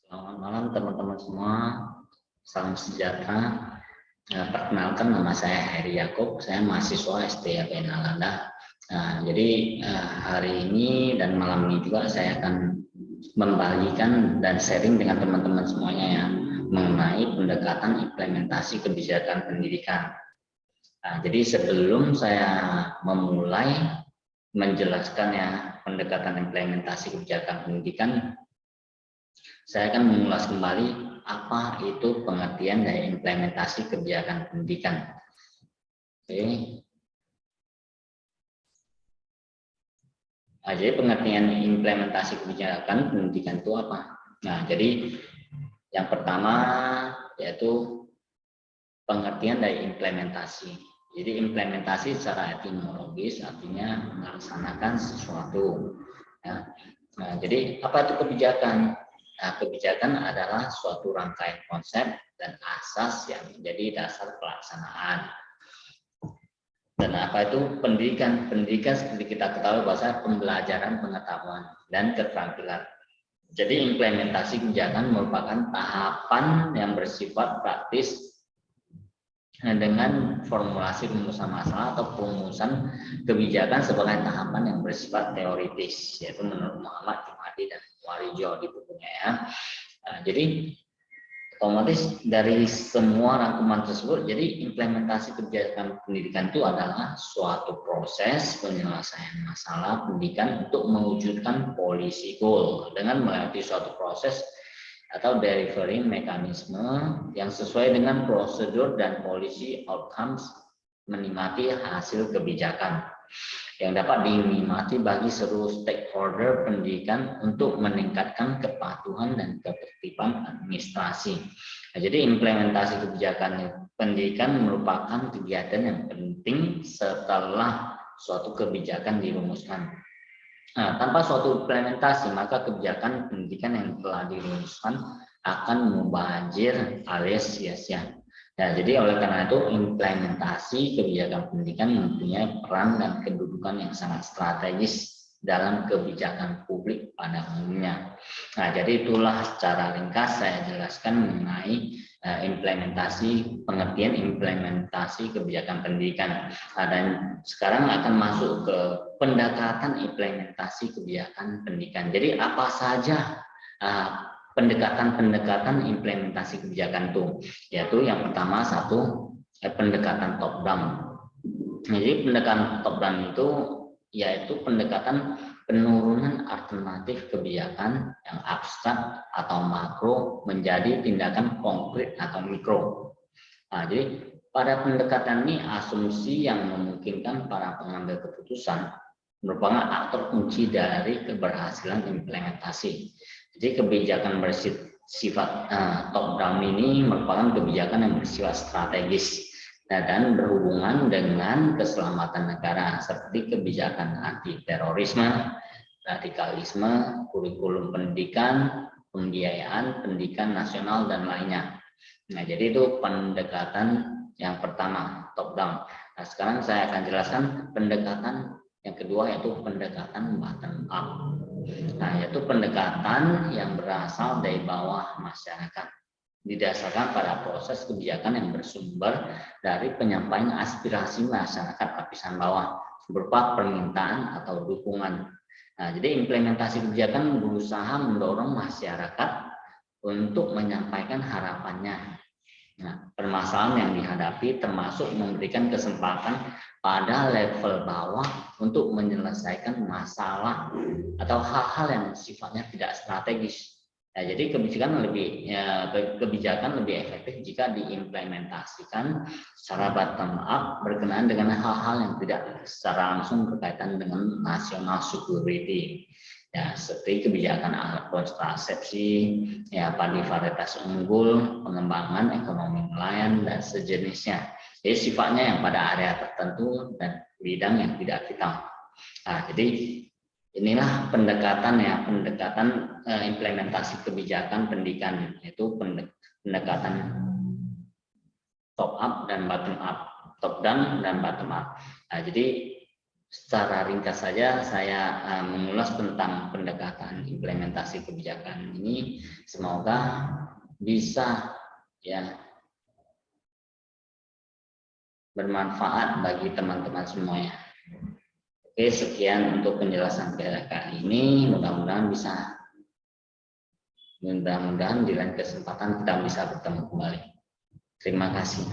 Selamat malam teman-teman semua, salam sejahtera. Perkenalkan, nama saya Heri Yaakob, saya mahasiswa STIAP Nalanda. Jadi hari ini dan malam ini juga saya akan membagikan dan sharing dengan teman-teman semuanya ya mengenai pendekatan implementasi kebijakan pendidikan. Jadi sebelum saya memulai menjelaskan ya pendekatan implementasi kebijakan pendidikan, saya akan mengulas kembali apa itu pengertian dari implementasi kebijakan pendidikan. Oke. Jadi pengertian implementasi kebijakan pendidikan itu apa? Nah, jadi yang pertama yaitu pengertian dari implementasi. Jadi implementasi secara etimologis artinya melaksanakan sesuatu. Nah, jadi apa itu kebijakan? Nah, kebijakan adalah suatu rangkaian konsep dan asas yang menjadi dasar pelaksanaan. Dan apa itu pendidikan? Pendidikan seperti kita ketahui bahasa pembelajaran, pengetahuan, dan keterampilan. Jadi implementasi kebijakan merupakan tahapan yang bersifat praktis dengan formulasi rumusan masalah atau perumusan kebijakan sebagai tahapan yang bersifat teoritis, yaitu menurut Muhammad Jumadi dan Warijo di bukunya ya. Jadi otomatis dari semua rangkuman tersebut, jadi implementasi kebijakan pendidikan itu adalah suatu proses penyelesaian masalah pendidikan untuk mewujudkan policy goal dengan melewati suatu proses atau delivery mekanisme yang sesuai dengan prosedur dan policy outcomes menikmati hasil kebijakan yang dapat dinikmati bagi seluruh stakeholder pendidikan untuk meningkatkan kepatuhan dan ketertiban administrasi. Nah, jadi implementasi kebijakan pendidikan merupakan kegiatan yang penting setelah suatu kebijakan dirumuskan. Nah, tanpa suatu implementasi, maka kebijakan pendidikan yang telah dirumuskan akan mubazir alias sia-sia. Nah, jadi oleh karena itu implementasi kebijakan pendidikan mempunyai peran dan kedudukan yang sangat strategis dalam kebijakan publik pada umumnya. Nah, jadi itulah secara ringkas saya jelaskan mengenai pengertian implementasi kebijakan pendidikan. Nah, dan sekarang akan masuk ke pendekatan implementasi kebijakan pendidikan. Jadi apa saja pendekatan implementasi kebijakan itu? Yaitu yang pertama pendekatan top down. Jadi pendekatan top down itu yaitu pendekatan penurunan alternatif kebijakan yang abstrak atau makro menjadi tindakan konkret atau mikro. Nah, jadi pada pendekatan ini asumsi yang memungkinkan para pengambil keputusan merupakan aktor kunci dari keberhasilan implementasi. Jadi kebijakan bersifat top down ini merupakan kebijakan yang bersifat strategis dan berhubungan dengan keselamatan negara seperti kebijakan anti terorisme, radikalisme, kurikulum pendidikan, pembiayaan pendidikan nasional dan lainnya. Nah, jadi itu pendekatan yang pertama, top down. Nah, sekarang saya akan jelaskan pendekatan yang kedua yaitu pendekatan bottom up. Nah, yaitu pendekatan yang berasal dari bawah masyarakat, didasarkan pada proses kebijakan yang bersumber dari penyampaian aspirasi masyarakat lapisan bawah berupa permintaan atau dukungan. Nah, jadi implementasi kebijakan berusaha mendorong masyarakat untuk menyampaikan harapannya. Nah, permasalahan yang dihadapi termasuk memberikan kesempatan pada level bawah untuk menyelesaikan masalah atau hal-hal yang sifatnya tidak strategis. Nah, jadi kebijakan lebih efektif jika diimplementasikan secara bottom up berkenaan dengan hal-hal yang tidak secara langsung berkaitan dengan national security. Ya, seperti kebijakan alat kontrasepsi, ya padi varietas unggul, pengembangan ekonomi nelayan dan sejenisnya. Jadi sifatnya yang pada area tertentu dan bidang yang tidak vital. Nah, jadi inilah pendekatan implementasi kebijakan pendidikan, yaitu pendekatan top up dan bottom up, top down dan bottom up. Nah, jadi secara ringkas saja saya mengulas tentang pendekatan implementasi kebijakan ini. Semoga bisa ya bermanfaat bagi teman-teman semuanya. Oke, sekian untuk penjelasan kali ini. Mudah-mudahan di lain kesempatan kita bisa bertemu kembali. Terima kasih.